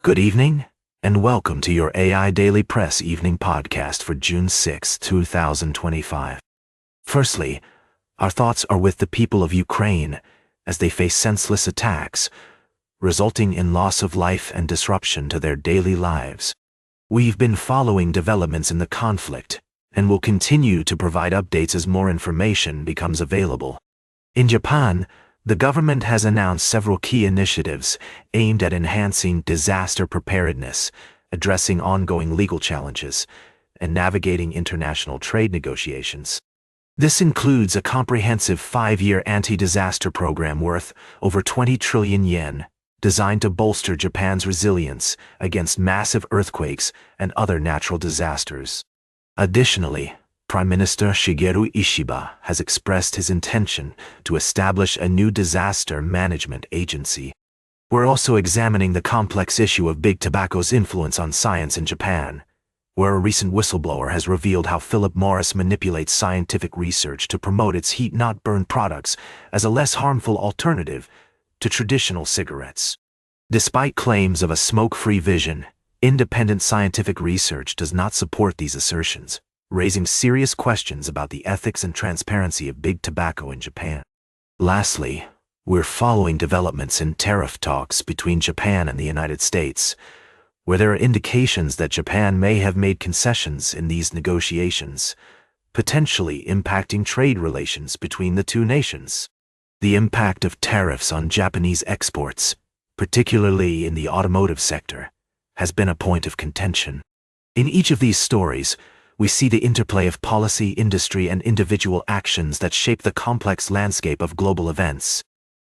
Good evening, and welcome to your AI Daily Press evening podcast for June 6, 2025. Firstly, our thoughts are with the people of Ukraine as they face senseless attacks, resulting in loss of life and disruption to their daily lives. We've been following developments in the conflict and will continue to provide updates as more information becomes available. In Japan, the government has announced several key initiatives aimed at enhancing disaster preparedness, addressing ongoing legal challenges, and navigating international trade negotiations. This includes a comprehensive 5-year anti-disaster program worth over 20 trillion yen, designed to bolster Japan's resilience against massive earthquakes and other natural disasters. Additionally, Prime Minister Shigeru Ishiba has expressed his intention to establish a new disaster management agency. We're also examining the complex issue of big tobacco's influence on science in Japan, where a recent whistleblower has revealed how Philip Morris manipulates scientific research to promote its heat-not-burn products as a less harmful alternative to traditional cigarettes. Despite claims of a smoke-free vision, independent scientific research does not support these assertions, raising serious questions about the ethics and transparency of big tobacco in Japan. Lastly, we're following developments in tariff talks between Japan and the United States, where there are indications that Japan may have made concessions in these negotiations, potentially impacting trade relations between the two nations. The impact of tariffs on Japanese exports, particularly in the automotive sector, has been a point of contention. In each of these stories, we see the interplay of policy, industry, and individual actions that shape the complex landscape of global events.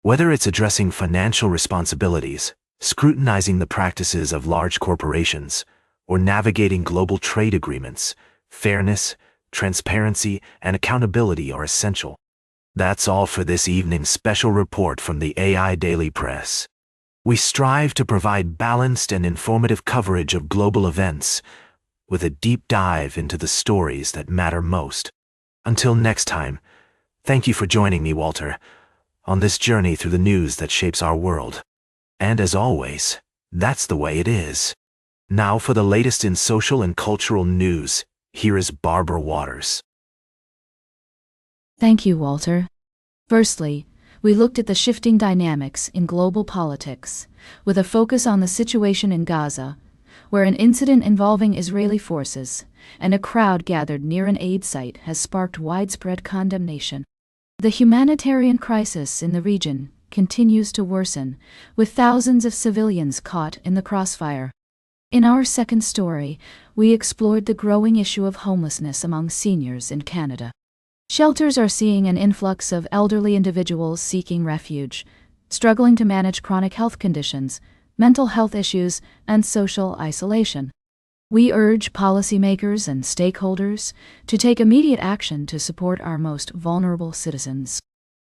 Whether it's addressing financial responsibilities, scrutinizing the practices of large corporations, or navigating global trade agreements, fairness, transparency, and accountability are essential. That's all for this evening's special report from the AI Daily Press. We strive to provide balanced and informative coverage of global events, with a deep dive into the stories that matter most. Until next time, thank you for joining me, Walter, on this journey through the news that shapes our world. And as always, that's the way it is. Now for the latest in social and cultural news, here is Barbara Waters. Thank you, Walter. Firstly, we looked at the shifting dynamics in global politics, with a focus on the situation in Gaza, where an incident involving Israeli forces and a crowd gathered near an aid site has sparked widespread condemnation. The humanitarian crisis in the region continues to worsen, with thousands of civilians caught in the crossfire. In our second story, we explored the growing issue of homelessness among seniors in Canada. Shelters are seeing an influx of elderly individuals seeking refuge, struggling to manage chronic health conditions, mental health issues, and social isolation. We urge policymakers and stakeholders to take immediate action to support our most vulnerable citizens.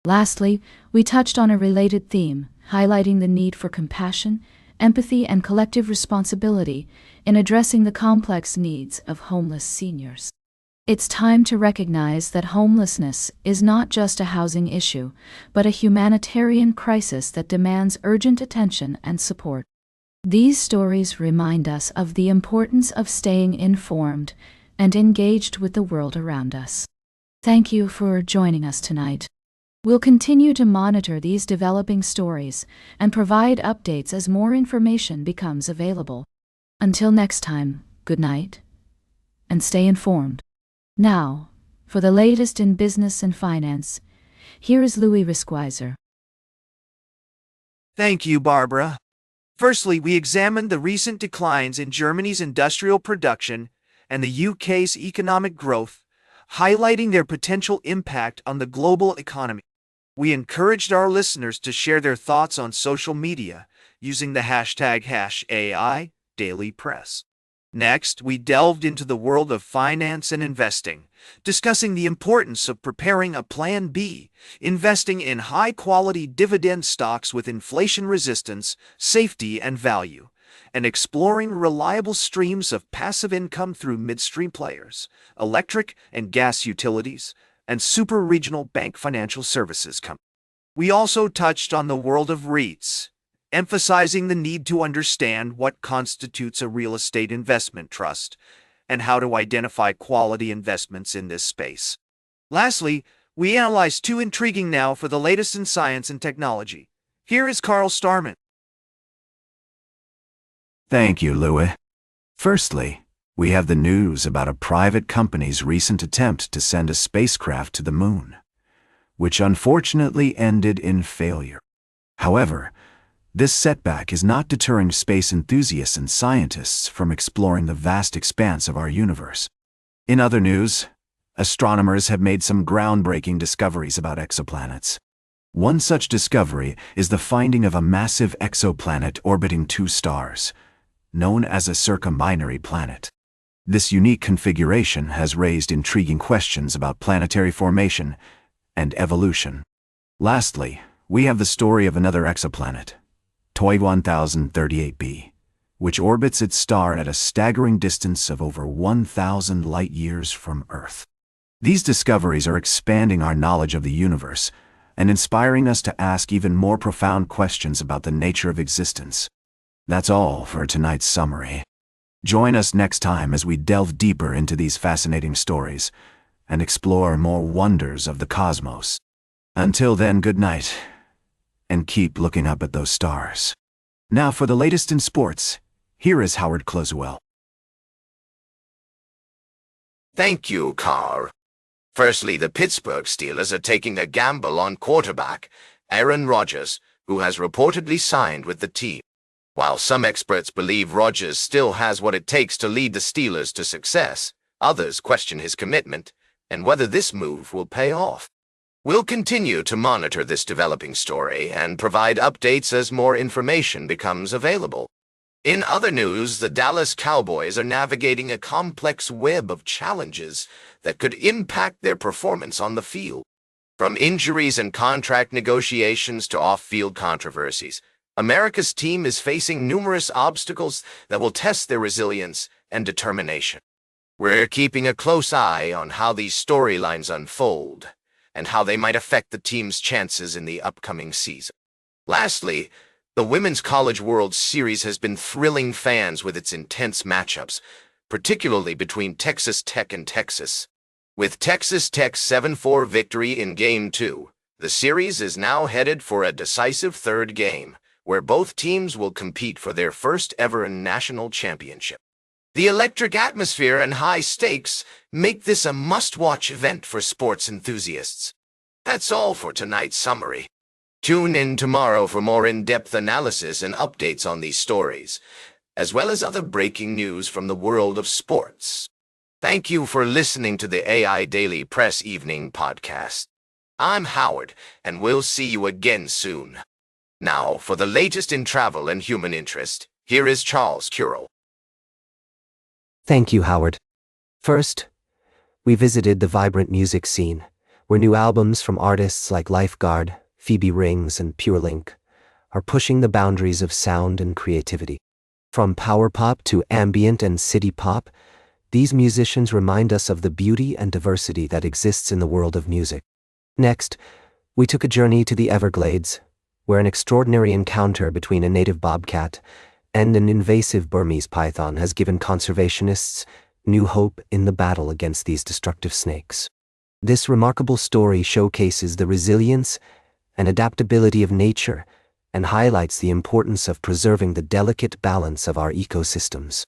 Lastly, we touched on a related theme, highlighting the need for compassion, empathy, and collective responsibility in addressing the complex needs of homeless seniors. It's time to recognize that homelessness is not just a housing issue, but a humanitarian crisis that demands urgent attention and support. These stories remind us of the importance of staying informed and engaged with the world around us. Thank you for joining us tonight. We'll continue to monitor these developing stories and provide updates as more information becomes available. Until next time, good night, and stay informed. Now, for the latest in business and finance, here is Louis Riskweiser. Thank you, Barbara. Firstly, we examined the recent declines in Germany's industrial production and the UK's economic growth, highlighting their potential impact on the global economy. We encouraged our listeners to share their thoughts on social media using the hashtag #AIDailyPress. Next, we delved into the world of finance and investing, discussing the importance of preparing a Plan B, investing in high-quality dividend stocks with inflation resistance, safety, and value, and exploring reliable streams of passive income through midstream players, electric and gas utilities, and super-regional bank financial services companies. We also touched on the world of REITs, emphasizing the need to understand what constitutes a real estate investment trust and how to identify quality investments in this space. Lastly, we analyze two intriguing now for the latest in science and technology. Here is Carl Starman. Thank you, Louis. Firstly, we have the news about a private company's recent attempt to send a spacecraft to the moon, which unfortunately ended in failure. However, this setback is not deterring space enthusiasts and scientists from exploring the vast expanse of our universe. In other news, astronomers have made some groundbreaking discoveries about exoplanets. One such discovery is the finding of a massive exoplanet orbiting two stars, known as a circumbinary planet. This unique configuration has raised intriguing questions about planetary formation and evolution. Lastly, we have the story of another exoplanet, TOI 1038b, which orbits its star at a staggering distance of over 1,000 light-years from Earth. These discoveries are expanding our knowledge of the universe and inspiring us to ask even more profound questions about the nature of existence. That's all for tonight's summary. Join us next time as we delve deeper into these fascinating stories and explore more wonders of the cosmos. Until then, good night, and keep looking up at those stars. Now for the latest in sports, here is Howard Closewell. Thank you, Carr. Firstly, the Pittsburgh Steelers are taking a gamble on quarterback Aaron Rodgers, who has reportedly signed with the team. While some experts believe Rodgers still has what it takes to lead the Steelers to success, others question his commitment and whether this move will pay off. We'll continue to monitor this developing story and provide updates as more information becomes available. In other news, the Dallas Cowboys are navigating a complex web of challenges that could impact their performance on the field. From injuries and contract negotiations to off-field controversies, America's team is facing numerous obstacles that will test their resilience and determination. We're keeping a close eye on how these storylines unfold and how they might affect the team's chances in the upcoming season. Lastly, the Women's College World Series has been thrilling fans with its intense matchups, particularly between Texas Tech and Texas. With Texas Tech's 7-4 victory in Game 2, the series is now headed for a decisive third game, where both teams will compete for their first-ever national championship. The electric atmosphere and high stakes make this a must-watch event for sports enthusiasts. That's all for tonight's summary. Tune in tomorrow for more in-depth analysis and updates on these stories, as well as other breaking news from the world of sports. Thank you for listening to the AI Daily Press Evening Podcast. I'm Howard, and we'll see you again soon. Now, for the latest in travel and human interest, here is Charles Currell. Thank you, Howard. First, we visited the vibrant music scene, where new albums from artists like Lifeguard, Phoebe Rings, and Pure Link are pushing the boundaries of sound and creativity. From power pop to ambient and city pop, these musicians remind us of the beauty and diversity that exists in the world of music. Next, we took a journey to the Everglades, where an extraordinary encounter between a native bobcat and an invasive Burmese python has given conservationists new hope in the battle against these destructive snakes. This remarkable story showcases the resilience and adaptability of nature and highlights the importance of preserving the delicate balance of our ecosystems.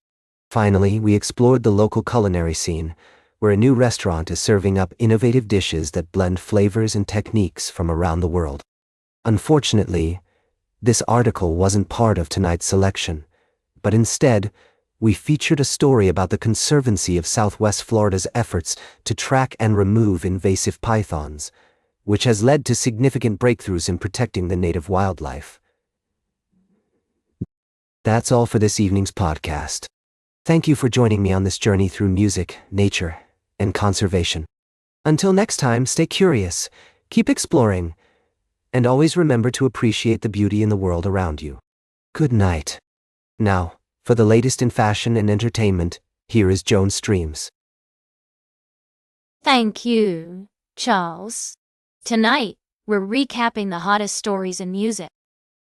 Finally, we explored the local culinary scene, where a new restaurant is serving up innovative dishes that blend flavors and techniques from around the world. Unfortunately, this article wasn't part of tonight's selection, but instead, we featured a story about the Conservancy of Southwest Florida's efforts to track and remove invasive pythons, which has led to significant breakthroughs in protecting the native wildlife. That's all for this evening's podcast. Thank you for joining me on this journey through music, nature, and conservation. Until next time, stay curious, keep exploring, and always remember to appreciate the beauty in the world around you. Good night. Now, for the latest in fashion and entertainment, here is Joan Streams. Thank you, Charles. Tonight, we're recapping the hottest stories in music.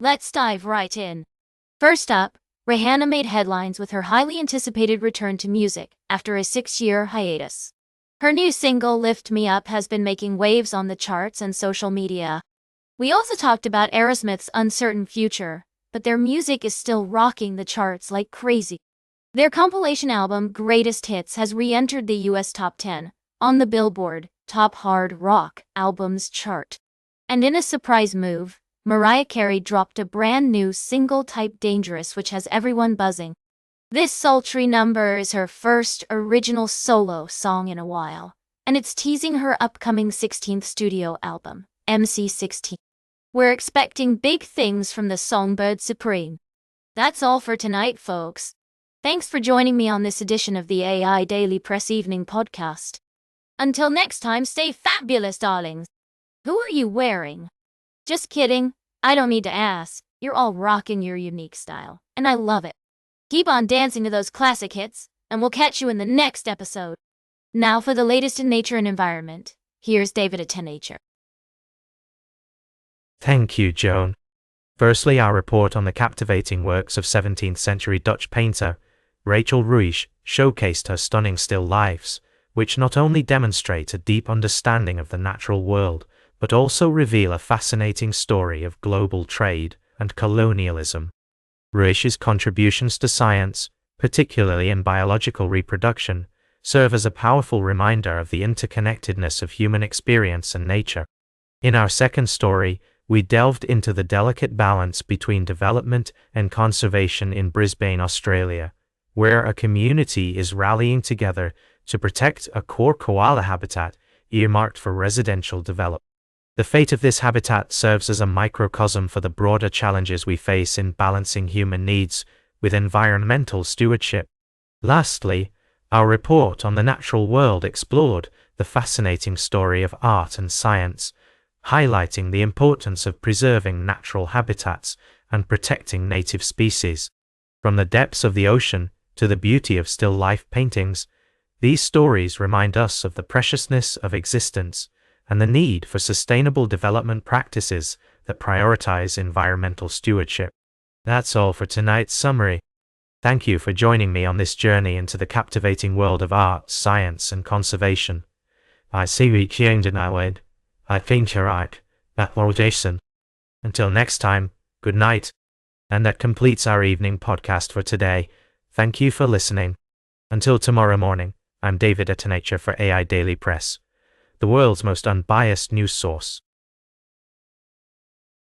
Let's dive right in. First up, Rihanna made headlines with her highly anticipated return to music after a 6-year hiatus. Her new single, Lift Me Up, has been making waves on the charts and social media. We also talked about Aerosmith's uncertain future, but their music is still rocking the charts like crazy. Their compilation album, Greatest Hits, has re-entered the US Top 10 on the Billboard Top Hard Rock Albums chart. And in a surprise move, Mariah Carey dropped a brand new single, Type Dangerous, which has everyone buzzing. This sultry number is her first original solo song in a while, and it's teasing her upcoming 16th studio album, MC16. We're expecting big things from the Songbird Supreme. That's all for tonight, folks. Thanks for joining me on this edition of the AI Daily Press Evening Podcast. Until next time, stay fabulous, darlings. Who are you wearing? Just kidding. I don't need to ask. You're all rocking your unique style, and I love it. Keep on dancing to those classic hits, and we'll catch you in the next episode. Now for the latest in nature and environment, here's David at Nature. Thank you, Joan. Firstly, our report on the captivating works of 17th century Dutch painter Rachel Ruijs showcased her stunning still lifes, which not only demonstrate a deep understanding of the natural world, but also reveal a fascinating story of global trade and colonialism. Ruijs's contributions to science, particularly in biological reproduction, serve as a powerful reminder of the interconnectedness of human experience and nature. In our second story, we delved into the delicate balance between development and conservation in Brisbane, Australia, where a community is rallying together to protect a core koala habitat earmarked for residential development. The fate of this habitat serves as a microcosm for the broader challenges we face in balancing human needs with environmental stewardship. Lastly, our report on the natural world explored the fascinating story of art and science, highlighting the importance of preserving natural habitats and protecting native species. From the depths of the ocean to the beauty of still life paintings, these stories remind us of the preciousness of existence and the need for sustainable development practices that prioritize environmental stewardship. That's all for tonight's summary. Thank you for joining me on this journey into the captivating world of art, science, and conservation. I see you changed in our way. I think you're right. That will Jason. Until next time, good night. And that completes our evening podcast for today. Thank you for listening. Until tomorrow morning, I'm David at Nature for AI Daily Press, the world's most unbiased news source.